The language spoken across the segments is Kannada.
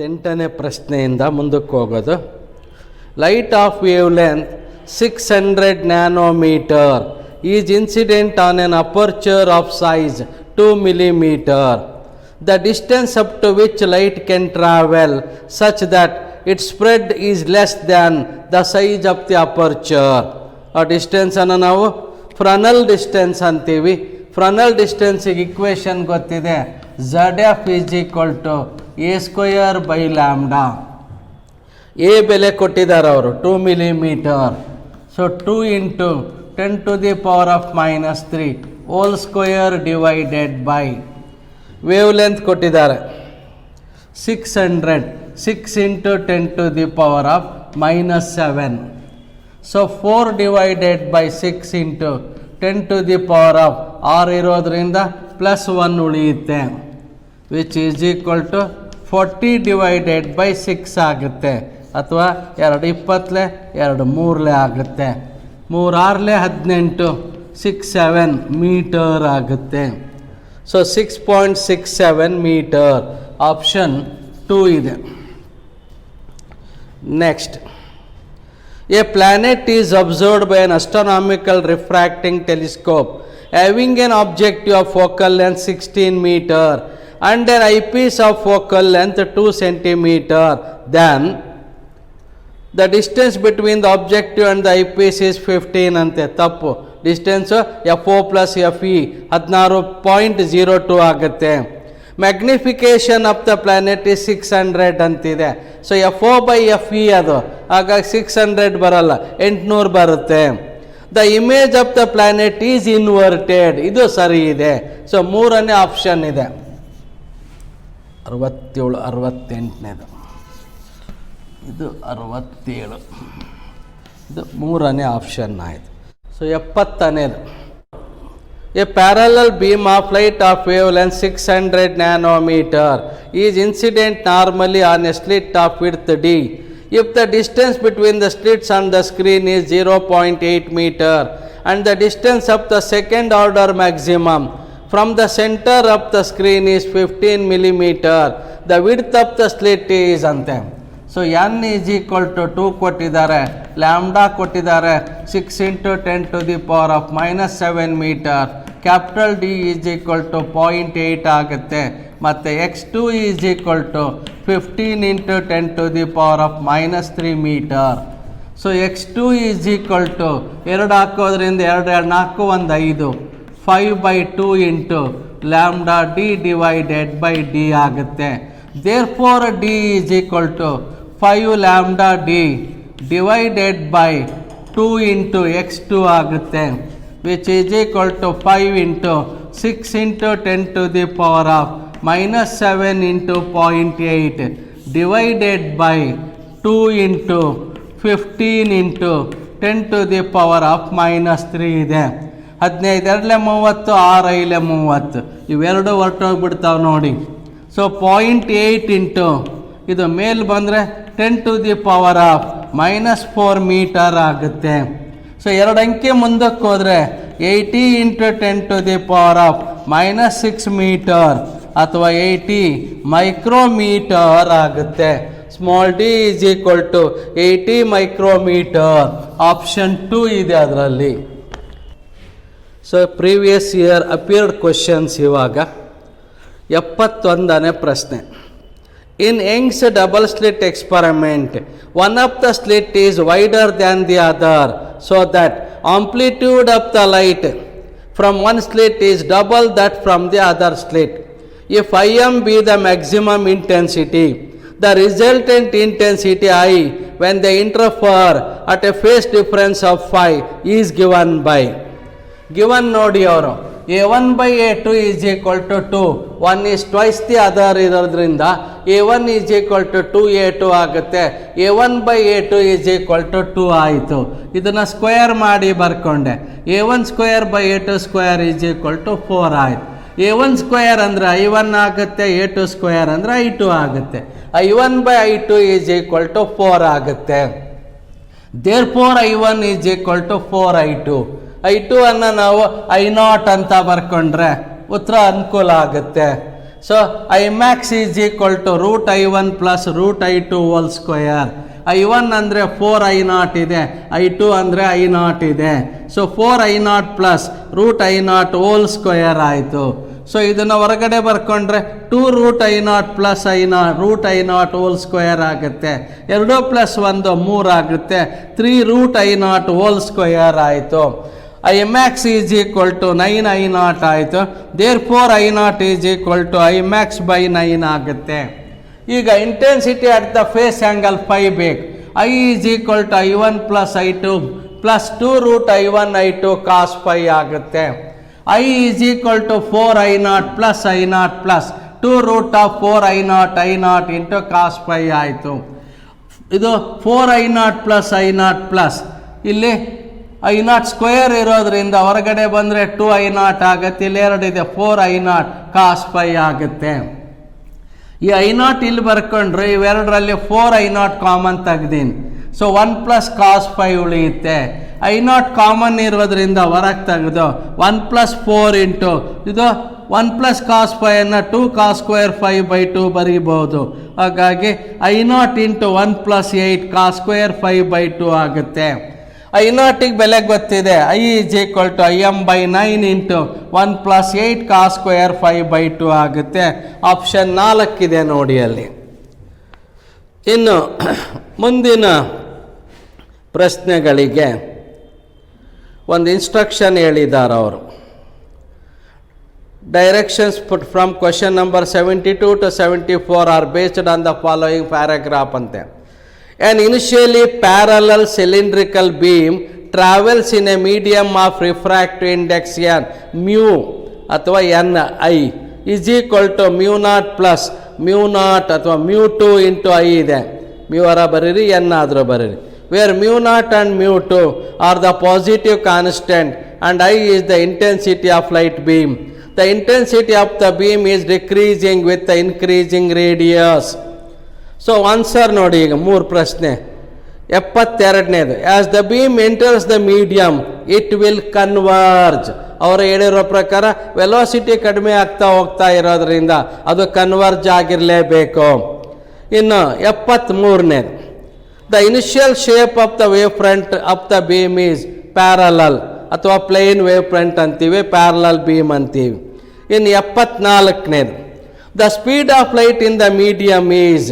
78ನೇ ಪ್ರಶ್ನೆಯಿಂದ ಮುಂದಕ್ಕೆ ಹೋಗೋದು. Light of wavelength 600 nanometre is incident on N aperture of size 2 millimeter. The distance up to which light can travel such that its spread is less than the size of the aperture. ಆ ಡಿಸ್ಟೆನ್ಸನ್ನು ನಾವು ಫ್ರನಲ್ ಡಿಸ್ಟೆನ್ಸ್ ಅಂತೀವಿ. ಫ್ರನಲ್ ಡಿಸ್ಟೆನ್ಸಿಗೆ ಇಕ್ವೇಷನ್ ಗೊತ್ತಿದೆ, ZF is equal to a² a ಬೆಲೆ ಕೊಟ್ಟಿದ್ದಾರೆ ಅವರು 2 millimeter. So 2 × 10⁻³ whole square divided by wavelength ಕೊಟ್ಟಿದ್ದಾರೆ 600, 6 × 10⁻⁻7. ಸೊ 4 ಡಿವೈಡೆಡ್ ಬೈ 6 × 10⁻6 ಇರೋದ್ರಿಂದ +1 ಉಳಿಯುತ್ತೆ, which is equal to 40 divided by 6 ಆಗುತ್ತೆ, ಅಥವಾ 2 20 2 3 ಆಗುತ್ತೆ, 3 6 18 6 7 ಮೀಟರ್ ಆಗುತ್ತೆ. ಸೊ 6.67 ಮೀಟರ್ ಆಪ್ಷನ್ 2 ಇದೆ. Next, A planet is observed by an astronomical refracting telescope having an objective of focal length 16 meter and an eyepiece of focal length 2 centimeter. Then the distance between the objective and the eyepiece is 15 ಅಂತೆ. ತಪ್ಪು. ಡಿಸ್ಟೆನ್ಸು FO + FE 16.02 ಆಗುತ್ತೆ. Magnification of the planet is 600 ಅಂತಿದೆ. ಸೊ FO/FE ಅದು, ಹಾಗಾಗಿ 600 ಬರಲ್ಲ, 800 ಬರುತ್ತೆ. The image of the planet is inverted, ಇದು ಸರಿ ಇದೆ. ಸೊ 3ನೇ ಆಪ್ಷನ್ ಇದೆ. 67 68ನೇದು, ಇದು 67, ಇದು 3ನೇ ಆಪ್ಷನ್ ಆಯಿತು. ಸೊ 70ನೇದು, a parallel beam of light of wavelength 600 nanometre is incident normally on a slit of width D if the distance between the slits on the screen is 0.8 meter and the distance of the second order maximum from the center of the screen is 15 millimeter. The width of the slit is ante. So n is equal to 2 ಕೊಟ್ಟಿದ್ದಾರೆ, ಲ್ಯಾಂಬ್ಡಾ ಕೊಟ್ಟಿದ್ದಾರೆ 6 × 10⁻⁻7 metre, capital D is equal to 0.8 ಆಗುತ್ತೆ, ಮತ್ತು x2 is equal to 15 × 10⁻³ metre. So x2 is equal to 2 ಹಾಕೋದ್ರಿಂದ 2 2 4 1 5 5/2 × λD ಡಿವೈಡೆಡ್ ಬೈ D ಆಗುತ್ತೆ. Therefore D is equal to 5 λD divided by 2 × x2 ಆಗುತ್ತೆ, which is equal to 5 × 6 × 10⁻⁻7 × 0.8 divided by 2 × 15 × 10⁻³ ಇದೆ. 15 2 30 6 5 30, ಇವೆರಡು ಹೊರಟೋಗ್ಬಿಡ್ತಾವೆ ನೋಡಿ. ಸೊ 0.8 ಇದು ಮೇಲೆ ಬಂದರೆ 10⁻⁻4 ಮೀಟರ್ ಆಗುತ್ತೆ. ಸೊ 2 ಅಂಕೆ ಮುಂದಕ್ಕೆ ಹೋದರೆ 80 × 10⁻⁻6 ಮೀಟರ್ ಅಥವಾ 80 ಮೈಕ್ರೋಮೀಟರ್ ಆಗುತ್ತೆ. Small d is equal to 80 micrometre. Option 2 ಇದೆ ಅದರಲ್ಲಿ. So previous year appeared questions. ಇವಾಗ 71ನೇ ಪ್ರಶ್ನೆ. In Young's double slit experiment, one of the slit is wider than the other so that amplitude of the light from one slit is double that from the other slit. If IM be the maximum intensity, the resultant intensity I when they interfere at a phase difference of phi is given by. Given ನೋಡಿ ಅವರು, A1/A2 is equal to 2, 1 is twice the other ಇರೋದ್ರಿಂದ A1 is equal to 2A2 ಆಗುತ್ತೆ. A1/A2 ಈಸ್ ಈಕ್ವಲ್ ಟು 2 ಆಯಿತು. ಇದನ್ನು ಸ್ಕ್ವೇರ್ ಮಾಡಿ ಬರ್ಕೊಂಡೆ. A1² / A2² is equal to 4 ಆಯಿತು. A1² ಅಂದರೆ I1 ಆಗುತ್ತೆ, A2² ಅಂದರೆ I2 ಆಗುತ್ತೆ. I1/I2 ಈಸ್ ಈಕ್ವಲ್ ಟು 4 ಆಗುತ್ತೆ. Therefore I1 is equal to 4I2. I2 ಅನ್ನು ನಾವು I0 ಅಂತ ಬರ್ಕೊಂಡ್ರೆ ಉತ್ತರ ಅನುಕೂಲ ಆಗುತ್ತೆ. So I max is equal to root I1 plus root I2 whole square. I1 ಅಂದರೆ 4I0 ಇದೆ, I2 ಅಂದರೆ I0 ಇದೆ. So 4I0 plus root I0 whole square ಆಯಿತು. ಸೊ ಇದನ್ನು ಹೊರಗಡೆ ಬರ್ಕೊಂಡ್ರೆ 2 root I0 plus root I0 whole square ಆಗುತ್ತೆ. 2 ಪ್ಲಸ್ 1 3 ಆಗುತ್ತೆ. 3 ರೂಟ್ I0 ಹೋಲ್ ಸ್ಕ್ವಯರ್ ಆಯಿತು. I max is equal to 9I0 ಆಯಿತು. therefore I0 is equal to I max by 9 ಆಗುತ್ತೆ. ಈಗ intensity at the phase angle phi ಬೇಕು. I is equal to I1 plus I2 plus 2 root I1 I2 cos phi ಆಗುತ್ತೆ. I is equal to 4I0 plus I0 plus 2 root of 4I0 into cos phi ಆಯಿತು. ಇದು 4I0 ಪ್ಲಸ್ I0 ಪ್ಲಸ್ ಇಲ್ಲಿ I0 ಸ್ಕ್ವೇರ್ ಇರೋದ್ರಿಂದ ಹೊರಗಡೆ ಬಂದರೆ 2I0 ಆಗುತ್ತೆ. ಇಲ್ಲಿ 2 ಇದೆ, 4I0 ಕಾಸ್ ಫೈ ಆಗುತ್ತೆ. ಈ I0 ಇಲ್ಲಿ ಬರ್ಕೊಂಡ್ರೆ ಇವೆರಡರಲ್ಲಿ 4I0 ಕಾಮನ್ ತೆಗ್ದೀನಿ. ಸೊ 1 ಪ್ಲಸ್ ಕಾಸ್ ಫೈ ಉಳಿಯುತ್ತೆ. I0 ಕಾಮನ್ ಇರೋದ್ರಿಂದ ಹೊರಗೆ ತೆಗೆದು 1 ಪ್ಲಸ್ 4 ಇಂಟು ಇದು 1 ಪ್ಲಸ್ ಕಾಸ್ ಫೈ ಅನ್ನು 2 ಕಾಸ್ ಸ್ಕ್ವೇರ್ 5/2 ಬರೀಬಹುದು. ಹಾಗಾಗಿ I0 into 1 plus 8 cos square 5/2 ಆಗುತ್ತೆ. I0 ಬೆಲೆ ಗೊತ್ತಿದೆ. I is equal to Im by 9 into 1 plus 8 cos square 5/2 ಆಗುತ್ತೆ. ಆಪ್ಷನ್ 4 ಇದೆ ನೋಡಿ ಅಲ್ಲಿ. ಇನ್ನು ಮುಂದಿನ ಪ್ರಶ್ನೆಗಳಿಗೆ ಒಂದು ಇನ್ಸ್ಟ್ರಕ್ಷನ್ ಹೇಳಿದ್ದಾರೆ ಅವರು. Directions put from question number 72 to 74 are based on the following paragraph ಅಂತೆ. An initially parallel cylindrical beam travels in a medium of refractive index n mu ಅಥವಾ Ni is equal to mu naught plus mu naught ಅಥವಾ mu 2 into I ಇದೆ. mu ಅರ ಬರೀರಿ, n ಆದರೂ ಬರೀರಿ. Where mu naught and mu 2 are the positive constant and I is the intensity of light beam. The intensity of the beam is decreasing with the increasing radius. So answer ನೋಡಿ. ಈಗ 3 ಪ್ರಶ್ನೆ. 72ನೇದು, as the beam enters the medium it will converge. ಅವರು ಹೇಳಿರೋ ಪ್ರಕಾರ ವೆಲಾಸಿಟಿ ಕಡಿಮೆ ಆಗ್ತಾ ಹೋಗ್ತಾ ಇರೋದ್ರಿಂದ ಅದು ಕನ್ವರ್ಜ್ ಆಗಿರಲೇಬೇಕು. ಇನ್ನು 73ನೇದು, the initial shape of the wave front of the beam is parallel ಅಥವಾ ಪ್ಲೇನ್ ವೇವ್ ಫ್ರಂಟ್ ಅಂತೀವಿ, ಪ್ಯಾರಲಲ್ ಬೀಮ್ ಅಂತೀವಿ. ಇನ್ನು 74ನೇದು, the speed of light in the medium is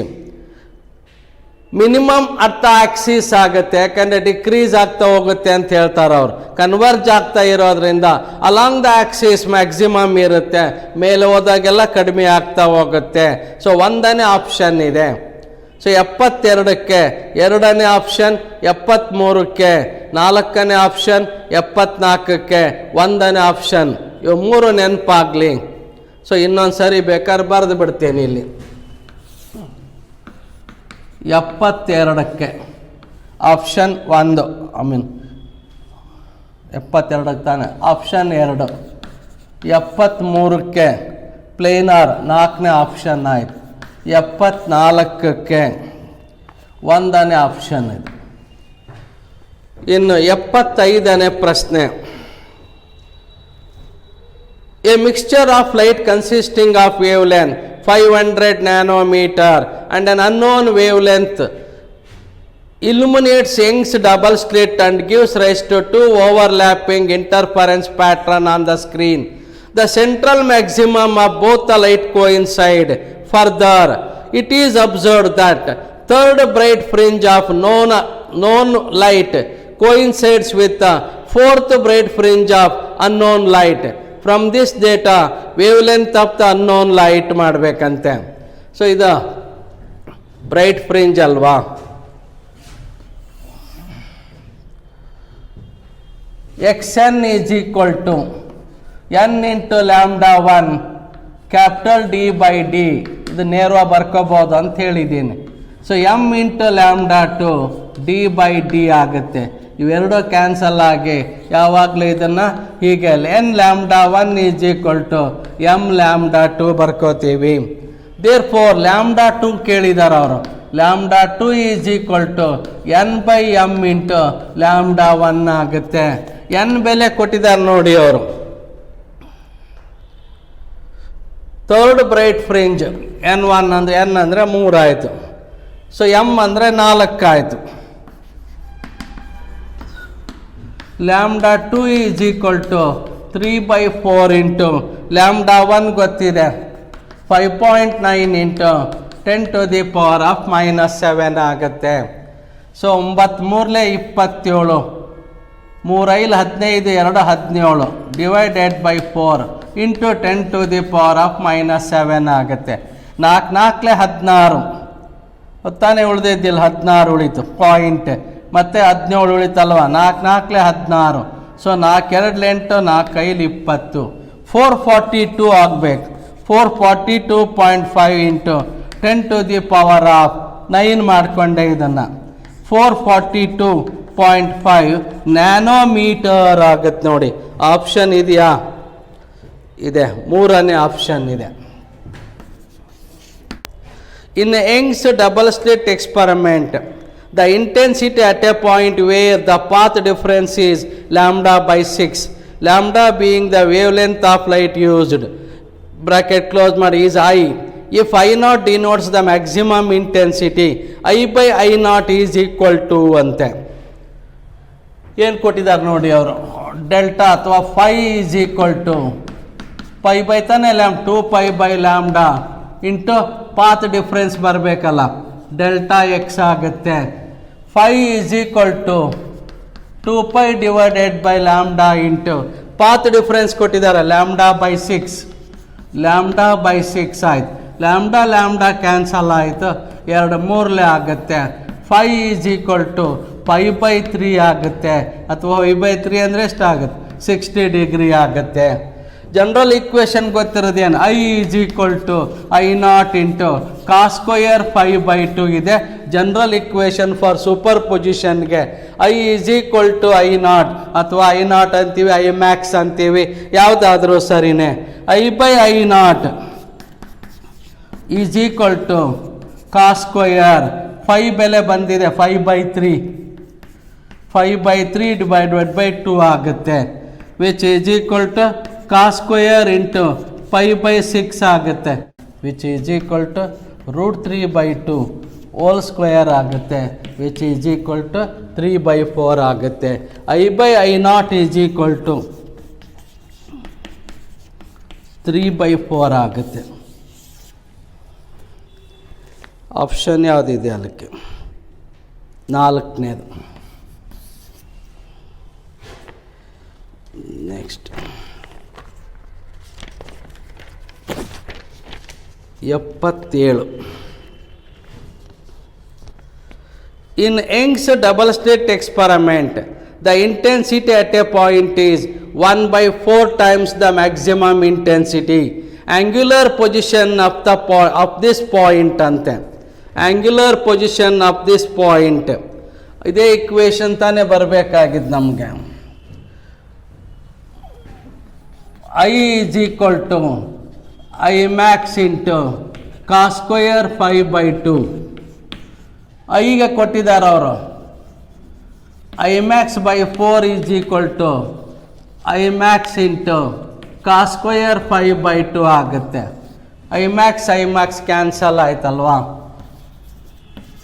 minimum ಅರ್ಥ ಆಕ್ಸಿಸ್ ಆಗುತ್ತೆ, ಯಾಕಂದರೆ ಡಿಕ್ರೀಸ್ ಆಗ್ತಾ ಹೋಗುತ್ತೆ ಅಂತ ಹೇಳ್ತಾರೆ ಅವರು. ಕನ್ವರ್ಜ್ ಆಗ್ತಾ ಇರೋದ್ರಿಂದ ಅಲಾಂಗ್ ದ ಆಕ್ಸಿಸ್ ಮ್ಯಾಕ್ಸಿಮಮ್ ಇರುತ್ತೆ, ಮೇಲೆ ಹೋದಾಗೆಲ್ಲ ಕಡಿಮೆ ಆಗ್ತಾ ಹೋಗುತ್ತೆ. ಸೊ 1ನೇ ಆಪ್ಷನ್ ಇದೆ. ಸೊ 72ಕ್ಕೆ 2ನೇ ಆಪ್ಷನ್, 73ಕ್ಕೆ 4ನೇ ಆಪ್ಷನ್, 74ಕ್ಕೆ 1ನೇ ಆಪ್ಷನ್. ಇವು 3 ನೆನಪಾಗಲಿ. ಸೊ ಇನ್ನೊಂದು ಸರಿ ಬೇಕಾದ್ರೆ ಬರೆದು ಬಿಡ್ತೇನೆ ಇಲ್ಲಿ. 72ಕ್ಕೆ ಆಪ್ಷನ್ 1 72ಕ್ಕೆ ತಾನೆ ಆಪ್ಷನ್ 2. 73ಕ್ಕೆ ಪ್ಲೇನಾರ್ 4ನೇ ಆಪ್ಷನ್ ಆಯಿತು. 74ಕ್ಕೆ 1ನೇ ಆಪ್ಷನ್ ಇದೆ. ಇನ್ನು 75ನೇ ಪ್ರಶ್ನೆ. A mixture of light consisting of wave length 500 nanometer and an unknown wavelength illuminates Young's double slit and gives rise to 2 overlapping interference pattern on the screen. The central maximum of both the light coincide. Further, it is observed that third bright fringe of known light coincides with the fourth bright fringe of unknown light. From this data wavelength of the unknown light ಮಾಡಬೇಕಂತೆ. ಸೊ ಇದು ಬ್ರೈಟ್ ಫ್ರಿಂಜ್ ಅಲ್ವಾ. xn is equal to n into λ1 capital D by D. ಇದು ನೇರವಾಗಿ ಬರ್ಕೋಬೋದು ಅಂತ ಹೇಳಿದ್ದೀನಿ. So m into λ2 D by D ಆಗುತ್ತೆ. ಇವೆರಡೂ ಕ್ಯಾನ್ಸಲ್ ಆಗಿ ಯಾವಾಗಲೂ ಇದನ್ನು ಹೀಗೆ n λ1 is equal to m λ2 ಬರ್ಕೋತೀವಿ. ದೇರ್ಫೋರ್ λ2 ಕೇಳಿದ್ದಾರೆ ಅವರು. λ2 is equal to n by m into λ1 ಆಗುತ್ತೆ. n ಬೆಲೆ ಕೊಟ್ಟಿದ್ದಾರೆ ನೋಡಿ ಅವರು. ಥರ್ಡ್ ಬ್ರೈಟ್ ಫ್ರಿಂಜ್ N1 ಅಂದರೆ N ಅಂದರೆ 3 ಆಯಿತು. ಸೊ M ಅಂದರೆ 4 ಆಯಿತು. λ2 ಈಸ್ ಈಕ್ವಲ್ ಟು 3/4 ಇಂಟು λ1 ಗೊತ್ತಿದೆ 5.9 ಇಂಟು 10⁻⁻7 ಆಗುತ್ತೆ. ಸೊ 9×3 27, 3×5 15, 2 17 ಡಿವೈಡೆಡ್ ಬೈ 4 ಇಂಟು 10⁻⁻7 ಆಗುತ್ತೆ. 4×4 16 ತಾನೇ ಉಳಿದಿದ್ದಿಲ್ಲ, 16 ಉಳಿತು ಪಾಯಿಂಟ್, ಮತ್ತು 17 ಉಳಿತಲ್ವ, 4×4 16. ಸೊ 4×2 8, 4×5 20, 442 ಆಗಬೇಕು. 442.5 ಇಂಟು 10⁻9 ಮಾಡಿಕೊಂಡೆ ಇದನ್ನು 442.5 ನ್ಯಾನೋಮೀಟರ್ ಆಗುತ್ತೆ ನೋಡಿ. ಆಪ್ಷನ್ ಇದೆಯಾ? ಇದೆ, 3ನೇ ಆಪ್ಷನ್ ಇದೆ. In Young's double slit experiment, the intensity at a point where the path difference is λ/6, lambda being the wavelength of light used, bracket close ಮಾಡಿ, is I. If I0 denotes the maximum intensity, I/I0 is equal to ಅಂತೆ. ಏನು ಕೊಟ್ಟಿದ್ದಾರೆ ನೋಡಿ ಅವರು, ಡೆಲ್ಟಾ ಅಥವಾ phi is equal to pi by ತಾನೆ 2π/λ ಇಂಟು ಪಾತ್ ಡಿಫ್ರೆನ್ಸ್ ಬರಬೇಕಲ್ಲ, ಡೆಲ್ಟಾ ಎಕ್ಸ್ ಆಗುತ್ತೆ. Phi is equal to 2π divided by λ into path difference ಕೊಟ್ಟಿದ್ದಾರೆ λ/6, λ/6 ಆಯ್ತು. λ ಕ್ಯಾನ್ಸಲ್ ಆಯಿತು, 2 3 ಆಗುತ್ತೆ. ಫೈ ಈಸ್ ಈಕ್ವಲ್ ಟು π/3 ಆಗುತ್ತೆ, ಅಥವಾ π/3 ಅಂದರೆ ಎಷ್ಟಾಗುತ್ತೆ, 60 ಡಿಗ್ರಿ ಆಗುತ್ತೆ. ಜನರಲ್ ಈಕ್ವೇಷನ್ ಗೊತ್ತಿರೋದೇನು, I is equal to I0 into cos² 5/2 ಇದೆ. ಜನರಲ್ ಈಕ್ವೇಷನ್ ಫಾರ್ ಸೂಪರ್ ಪೊಸಿಷನ್ಗೆ I is equal to I0 ಅಥವಾ I0 ಅಂತೀವಿ, I max ಅಂತೀವಿ, ಯಾವುದಾದ್ರೂ ಸರಿನೇ. I/I0 is equal to cos², 5 ಬೆಲೆ ಬಂದಿದೆ 5/3, 5/3 ಡಿವೈಡೆಡ್ ಬೈ 2 ಆಗುತ್ತೆ, which is equal to cos² into π/6 ಆಗುತ್ತೆ, which is equal to √3/2 whole square ಆಗುತ್ತೆ, ವಿಚ್ ಈಸ್ ಈಕ್ವಲ್ ಟು 3/4 ಆಗುತ್ತೆ. I/I0 ಈಸ್ ಈಕ್ವಲ್ ಟು 3/4 ಆಗುತ್ತೆ. ಆಪ್ಷನ್ ಯಾವುದಿದೆ ಅದಕ್ಕೆ? 4ನೇದು. Next 77. In Young's double slit experiment, the intensity at a point is 1/4 times the maximum intensity. Angular position of this point ante. Angular position of this point. ಇದೇ ಇಕ್ವೇಷನ್ ತಾನೇ ಬರಬೇಕಾಗಿದ್ದು ನಮಗೆ. I is equal to I max into cos² 5/2. ಐಗೆ ಕೊಟ್ಟಿದ್ದಾರೆ ಅವರು, I max by 4 is equal to I max into cos² 5/2 ಆಗುತ್ತೆ. I max ಕ್ಯಾನ್ಸಲ್ ಆಯ್ತಲ್ವಾ,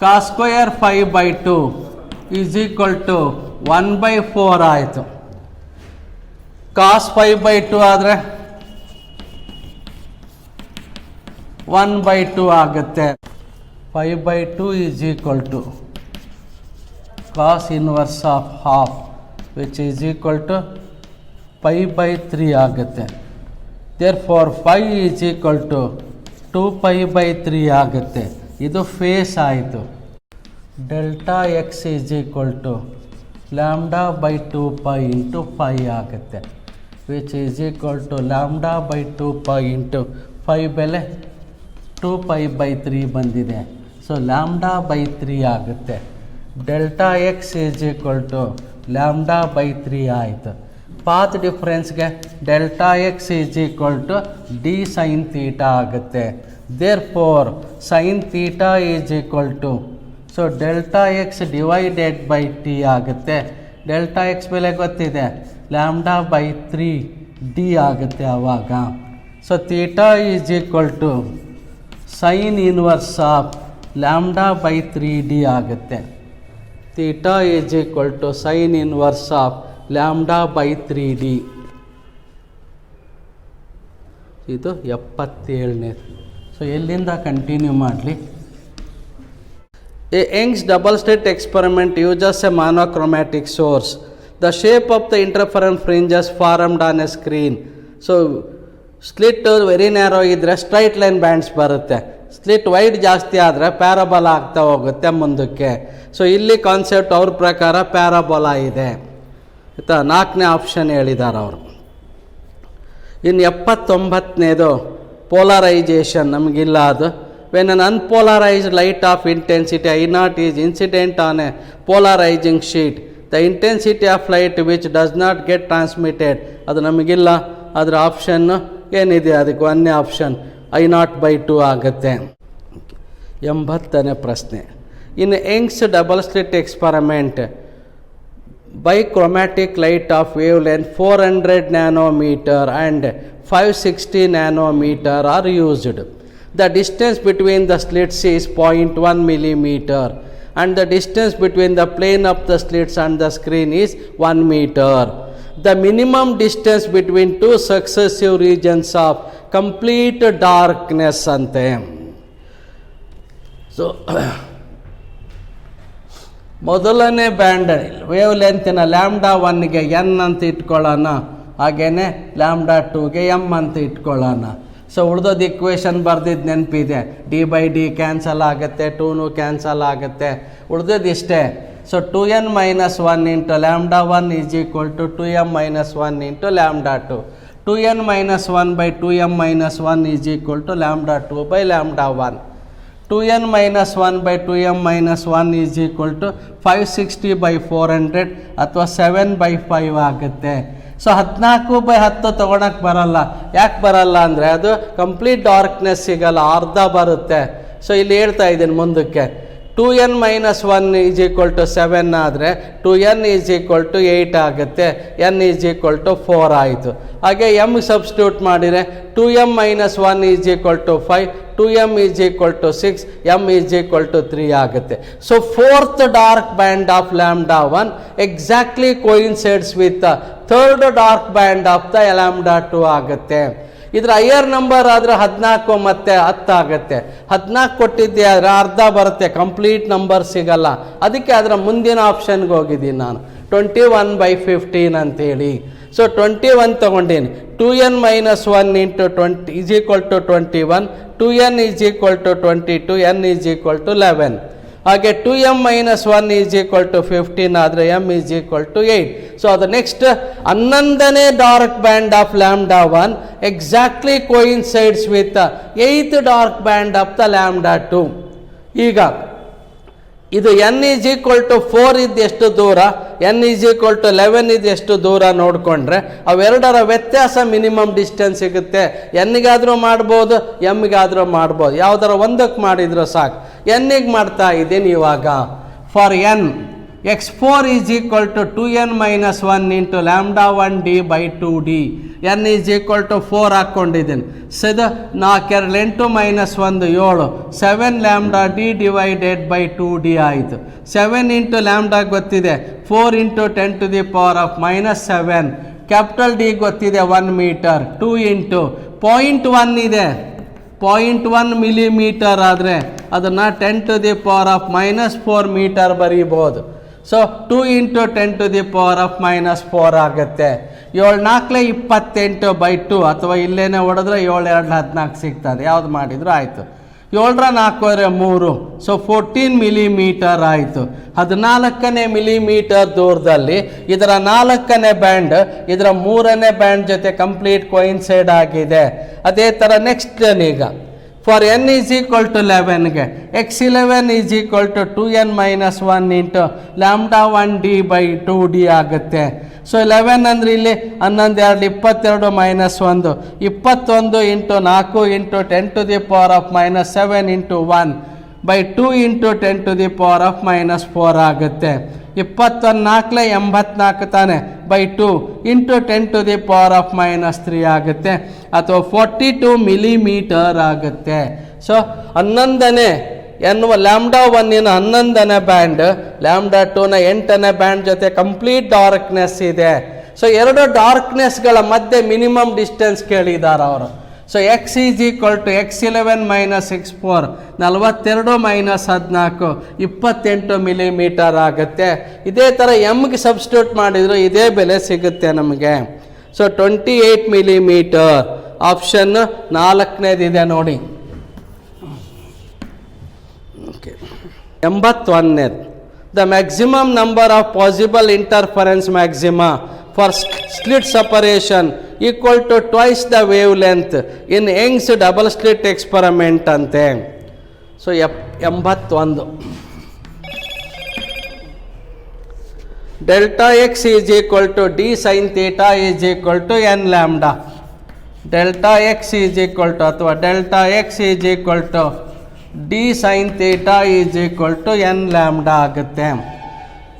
cos² 5/2 ಈಸ್ ಈಕ್ವಲ್ ಟು 1/4 ಆಯಿತು. cos 5/2 ಆದರೆ 1/2 ಆಗುತ್ತೆ. 5/2 is equal to cos inverse of half, which is equal to π/3 ಆಗುತ್ತೆ. ದೇರ್ಫಾರ್ 5 ಈಸ್ ಈಕ್ವಲ್ ಟು 2π/3 ಆಗುತ್ತೆ. ಇದು ಫೇಸ್ ಆಯಿತು. Delta x is equal to λ/2π into 5 ಆಗುತ್ತೆ, which is equal to λ/2π into 5 ಬೆಲೆ 2π/3 ಬಂದಿದೆ. ಸೊ λ/3 ಆಗುತ್ತೆ. Delta x is equal to λ/3 ಆಯಿತು. ಪಾತ್ ಡಿಫ್ರೆನ್ಸ್ಗೆ delta x is equal to d sine theta ಆಗುತ್ತೆ. Therefore sine theta is equal to, so delta x divided by t ಆಗುತ್ತೆ. ಡೆಲ್ಟಾ ಎಕ್ಸ್ ಬೆಲೆ ಗೊತ್ತಿದೆ, λ/3 ಡಿ ಆಗುತ್ತೆ ಆವಾಗ. So theta is equal to sine inverse of lambda by 3D ಆಗುತ್ತೆ. Theta is equal to sine inverse of lambda by 3D. ಇದು 77ನೇ. ಸೊ ಎಲ್ಲಿಂದ ಕಂಟಿನ್ಯೂ ಮಾಡಲಿ? A Young's double slit experiment uses a monochromatic source. The shape of the interference fringes formed on a screen. So slit very narrow ಇದ್ದರೆ ಸ್ಟ್ರೈಟ್ ಲೈನ್ ಬ್ಯಾಂಡ್ಸ್ ಬರುತ್ತೆ. ಸ್ಲಿಟ್ ವೈಡ್ ಜಾಸ್ತಿ ಆದರೆ ಪ್ಯಾರಾಬೋಲಾ ಆಗ್ತಾ ಹೋಗುತ್ತೆ ಮುಂದಕ್ಕೆ. ಸೊ ಇಲ್ಲಿ ಕಾನ್ಸೆಪ್ಟ್ ಅವ್ರ ಪ್ರಕಾರ ಪ್ಯಾರಾಬೋಲಾ ಇದೆ ಆಯಿತಾ. 4ನೇ ಆಪ್ಷನ್ ಹೇಳಿದ್ದಾರೆ ಅವರು. ಇನ್ನು 79ನೇದು ಪೋಲರೈಜೇಷನ್ ನಮಗಿಲ್ಲ ಅದು. When an unpolarized light of intensity I0 is incident on a polarizing sheet, the intensity of light which does not get transmitted, ಅದು ನಮಗಿಲ್ಲ. ಅದರ ಆಪ್ಷನ್ ಏನಿದೆ? ಅದಕ್ಕೆ 1ನೇ ಆಪ್ಷನ್ I0/2 ಆಗುತ್ತೆ. 80ನೇ ಪ್ರಶ್ನೆ. In Young's double slit experiment bichromatic light of wavelength 400 nanometer and 560 nanometer are used. The distance between the slits is 0.1 millimeter and the distance between the plane of the slits and the screen is 1 meter. The minimum distance between two successive regions of complete darkness ante. So ಮೊದಲನೇ ಬ್ಯಾಂಡ್ ವೇವ್ ಲೆಂತಿನ ಲ್ಯಾಂಬ್ಡಾ 1ಗೆ ಎನ್ ಅಂತ ಇಟ್ಕೊಳ್ಳೋಣ, ಹಾಗೇನೆ ಲ್ಯಾಂಬ್ಡಾ 2ಗೆ ಎಮ್ ಅಂತ ಇಟ್ಕೊಳ್ಳೋಣ. ಸೊ ಉಳಿದೋದು ಇಕ್ವೇಷನ್ ಬರೆದಿದ್ದು ನೆನಪಿದೆ. D/D ಕ್ಯಾನ್ಸಲ್ ಆಗುತ್ತೆ, 2 ಕ್ಯಾನ್ಸಲ್ ಆಗುತ್ತೆ, ಉಳಿದೋದು ಇಷ್ಟೇ. So 2n - 1 into lambda 1 is equal to 2m - 1 into lambda 2. 2n - 1/2m - 1 is equal to lambda 2/ಲ್ಯಾಂಬ್ಡಾ 1. 2n - 1/2m - 1 is equal to 560/400 ಅಥವಾ 7/5 ಆಗುತ್ತೆ. ಸೊ 14/10 ತೊಗೊಳಕ್ಕೆ ಬರಲ್ಲ. ಯಾಕೆ ಬರಲ್ಲ ಅಂದರೆ ಅದು ಕಂಪ್ಲೀಟ್ ಡಾರ್ಕ್ನೆಸ್ ಸಿಗಲ್ಲ, ಅರ್ಧ ಬರುತ್ತೆ. ಸೊ ಇಲ್ಲಿ ಹೇಳ್ತಾ ಇದ್ದೀನಿ ಮುಂದಕ್ಕೆ. 2n - 1 ಈಸ್ ಈಕ್ವಲ್ ಟು 7 ಆದರೆ 2n ಈಸ್ ಈಕ್ವಲ್ ಟು 8 ಆಗುತ್ತೆ, n ಈಸ್ ಈಕ್ವಲ್ ಟು 4 ಆಯಿತು. ಹಾಗೆ ಎಮ್ ಸಬ್ಸ್ಟಿಟ್ಯೂಟ್ ಮಾಡಿದರೆ 2m - 1 is equal to 5, 2m is equal to 6, m is equal to 3 ಆಗುತ್ತೆ. So 4th dark band of lambda 1 exactly coincides with the 3rd dark band of the lambda 2 ಆಗುತ್ತೆ. ಇದರ ಹೈಯರ್ ನಂಬರ್ ಆದರೆ 14 ಮತ್ತು 10 ಆಗುತ್ತೆ. 14 ಕೊಟ್ಟಿದ್ದೆ ಆದರೆ ಅರ್ಧ ಬರುತ್ತೆ, ಕಂಪ್ಲೀಟ್ ನಂಬರ್ ಸಿಗಲ್ಲ. ಅದಕ್ಕೆ ಅದರ ಮುಂದಿನ ಆಪ್ಷನ್ಗೆ ಹೋಗಿದ್ದೀನಿ ನಾನು, 21/15 ಅಂತೇಳಿ. ಸೊ 21 ತೊಗೊಂಡೀನಿ. 2n - 1 into 20 is equal to 21, 2n is equal to 22, n is equal to 11. ಹಾಗೆ 2m - 1 ಈಸ್ ಈಕ್ವಲ್ ಟು 15 ಆದರೆ m is equal to 8. So ಅದು ನೆಕ್ಸ್ಟ್ 11ನೇ dark band of lambda 1 exactly coincides with 8th dark band of the lambda 2. ಈಗ ಇದು n ಈಸ್ ಈಕ್ವಲ್ ಟು 4 ಇದ್ದು ಎಷ್ಟು ದೂರ, n ಈಸ್ ಈಕ್ವಲ್ ಟು 11 ಇದು ಎಷ್ಟು ದೂರ ನೋಡಿಕೊಂಡ್ರೆ ಅವೆರಡರ ವ್ಯತ್ಯಾಸ ಮಿನಿಮಮ್ ಡಿಸ್ಟೆನ್ಸ್ ಸಿಗುತ್ತೆ. ಎನ್ನಿಗಾದರೂ ಮಾಡ್ಬೋದು, ಎಮ್ಗಾದರೂ ಮಾಡ್ಬೋದು, ಯಾವುದರ ಒಂದಕ್ಕೆ ಮಾಡಿದ್ರು ಸಾಕು. ಎನ್ನಿಗೆ ಮಾಡ್ತಾ ಇದ್ದೀನಿ ಇವಾಗ. For n x4 is equal to 2n - 1 into lambda 1d/2d. n is equal to 4 ಹಾಕ್ಕೊಂಡಿದ್ದೀನಿ. ಸದ 4 2 8 -1 7, 7 ಲ್ಯಾಂಬ್ಡಾ d /2d ಆಯಿತು. 7 ಇಂಟು ಲ್ಯಾಂಬ್ಡಾ ಗೊತ್ತಿದೆ, 4 ಇಂಟು 10⁻⁻⁻⁷. ಕ್ಯಾಪಿಟಲ್ ಡಿ ಗೊತ್ತಿದೆ 1 ಮೀಟರ್. 2 ಇಂಟು 0.1 ಇದೆ, 0.1 ಮಿಲಿಮೀಟರ್ ಆದರೆ ಅದನ್ನು 10⁻⁻⁻4 ಮೀಟರ್ ಬರೀಬೋದು. ಸೊ 2 ಇಂಟು 10⁻⁻⁴ ಆಗುತ್ತೆ. 7 4 28/2 ಅಥವಾ ಇಲ್ಲೇನೆ ಹೊಡೆದ್ರೆ 7 2 14 ಸಿಗ್ತದೆ, ಯಾವ್ದು ಮಾಡಿದ್ರು ಆಯಿತು. 7 4 3, ಸೊ 14 ಮಿಲಿಮೀಟರ್ ಆಯಿತು. 14ನೇ ಮಿಲಿಮೀಟರ್ ದೂರದಲ್ಲಿ ಇದರ 4ನೇ ಬ್ಯಾಂಡ್ ಇದರ 3ನೇ ಬ್ಯಾಂಡ್ ಜೊತೆ ಕಂಪ್ಲೀಟ್ ಕೋಯಿನ್ಸೈಡ್ ಆಗಿದೆ. ಅದೇ ಥರ ನೆಕ್ಸ್ಟ್ ಈಗ for n is equal to 11ಗೆ x11 is equal to 2n - 1 into lambda 1d/2d ಆಗುತ್ತೆ. ಸೊ 11 ಅಂದರೆ ಇಲ್ಲಿ 11 2 22 -1, 21 ಇಂಟು 4 ಇಂಟು 10⁻⁻⁷ ಇಂಟು 1/2 ಇಂಟು 10⁻⁻⁴ ಆಗುತ್ತೆ. 21 84 ತಾನೆ ಬೈ 2 ಇಂಟು 10⁻³ ಆಗುತ್ತೆ, ಅಥವಾ 42 ಮಿಲಿಮೀಟರ್ ಆಗುತ್ತೆ. ಸೊ 11ನೇ ಲ್ಯಾಂಬ್ಡಾ 1ನ 11ನೇ ಬ್ಯಾಂಡ್, ಲ್ಯಾಂಬ್ಡಾ 2ನ 8ನೇ ಬ್ಯಾಂಡ್ ಜೊತೆ ಕಂಪ್ಲೀಟ್ ಡಾರ್ಕ್ನೆಸ್ ಇದೆ. ಸೊ ಎರಡು ಡಾರ್ಕ್ನೆಸ್ಗಳ ಮಧ್ಯೆ ಮಿನಿಮಮ್ ಡಿಸ್ಟೆನ್ಸ್ ಕೇಳಿದ್ದಾರೆ ಅವರು. So x is equal to x11 minus x4 42 minus 14 28 millimetre ಆಗುತ್ತೆ. ಇದೇ ಥರ ಎಮ್ಗೆ ಸಬ್ಸ್ಟಿಟ್ಯೂಟ್ ಮಾಡಿದ್ರು ಇದೇ ಬೆಲೆ ಸಿಗುತ್ತೆ ನಮಗೆ. ಸೊ 28 ಮಿಲಿಮೀಟರ್ ಆಪ್ಷನ್ 4ನೇದಿದೆ ನೋಡಿ. ಓಕೆ, 81ನೇದು the maximum number of possible interference maxima for slit separation equal to twice the wavelength in Young's double slit experiment ante. So 81 delta x is equal to d sin theta is equal to n lambda. Delta x is equal to ಅಥವಾ delta x is equal to d sin theta is equal to n lambda ಆಗುತ್ತೆ.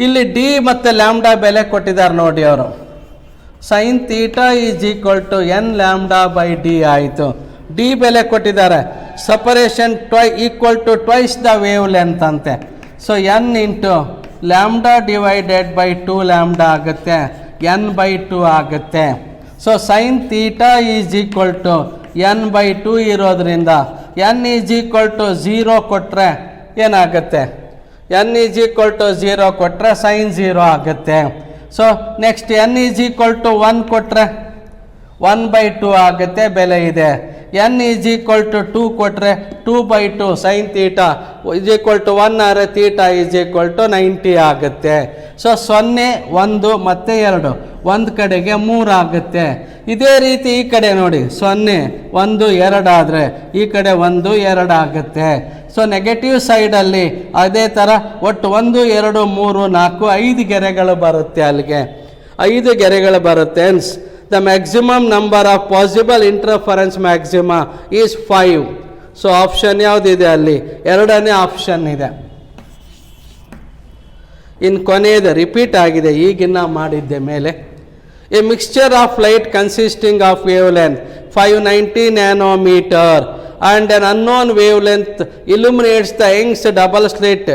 ಇಲ್ಲಿ ಡಿ ಮತ್ತು ಲ್ಯಾಂಬ್ಡಾ ಬೆಲೆ ಕೊಟ್ಟಿದ್ದಾರೆ ನೋಡಿ ಅವರು. Sine theta is equal to n lambda by d ಆಯಿತು. ಡಿ ಬೆಲೆ ಕೊಟ್ಟಿದ್ದಾರೆ, separation equal to twice the wavelength ಅಂತೆ. So n into lambda divided by 2 lambda ಆಗುತ್ತೆ, ಎನ್ ಬೈ 2 ಆಗುತ್ತೆ. So sine theta is equal to n by 2 ಇರೋದ್ರಿಂದ ಎನ್ ಈಸ್ ಈಕ್ವಲ್ ಟು 0 ಕೊಟ್ಟರೆ ಏನಾಗುತ್ತೆ, ಎನ್ ಈಸ್ ಈಕ್ವಲ್ ಟು 0 ಕೊಟ್ಟರೆ ಸೈನ್ 0 ಆಗುತ್ತೆ. So next n is equal to 1 ಕೊಟ್ಟರೆ 1/2 ಆಗುತ್ತೆ, ಬೆಲೆ ಇದೆ. ಎನ್ ಈಸ್ ಈಕ್ವಲ್ ಟು 2 ಕೊಟ್ಟರೆ 2/2 sine theta is equal to 1 ಆದರೆ ಥೀಟಾ ಈಸ್ ಈಕ್ವಲ್ ಟು 90 ಆಗುತ್ತೆ. ಸೊ 0 1 ಮತ್ತು 2 ಒಂದು ಕಡೆಗೆ 3 ಆಗುತ್ತೆ. ಇದೇ ರೀತಿ ಈ ಕಡೆ ನೋಡಿ, 0 1 2 ಆದರೆ ಈ ಕಡೆ 1 2 ಆಗುತ್ತೆ. ಸೊ ನೆಗೆಟಿವ್ ಸೈಡಲ್ಲಿ ಅದೇ ಥರ ಒಟ್ಟು 1 2 3 4 5 ಗೆರೆಗಳು ಬರುತ್ತೆ, ಅಲ್ಲಿಗೆ 5 ಗೆರೆಗಳು ಬರುತ್ತೆ. The maximum number of possible interference maxima is 5. So option ಯಾವುದಿದೆ ಅಲ್ಲಿ, 2ನೇ ಆಪ್ಷನ್ ಇದೆ. ಇನ್ನು ಕೊನೆಯದು ರಿಪೀಟ್ ಆಗಿದೆ, ಈಗಿನ್ನ ಮಾಡಿದ್ದೆ ಮೇಲೆ. A mixture of light consisting of wave length 590 nanometre and an unknown wavelength illuminates the Young's double slit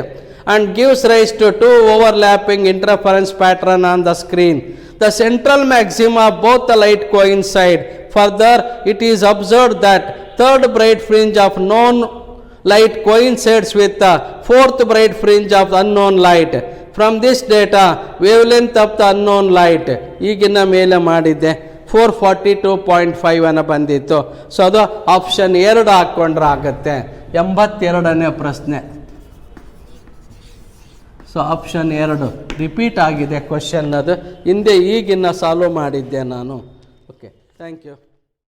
and gives rise to 2 overlapping interference pattern on the screen. The central maxima of both the light coincide. Further, it is observed that third bright fringe of known light coincides with the fourth bright fringe of the unknown light. From this data, wavelength of the unknown light ಈಗಿನ ಮೇಲೆ ಮಾಡಿದ್ದೆ 442.5 ಅನ್ನು ಬಂದಿತ್ತು. ಸೊ ಅದು ಆಪ್ಷನ್ 2 ಹಾಕ್ಕೊಂಡ್ರೆ ಆಗುತ್ತೆ. 82ನೇ ಪ್ರಶ್ನೆ. ಸೊ ಆಪ್ಷನ್ 2 ರಿಪೀಟ್ ಆಗಿದೆ ಕ್ವಶನ್, ಅದು ಹಿಂದೆ ಈಗಿನ್ನ ಸಾಲ್ವ್ ಮಾಡಿದ್ದೆ ನಾನು. Okay, thank you.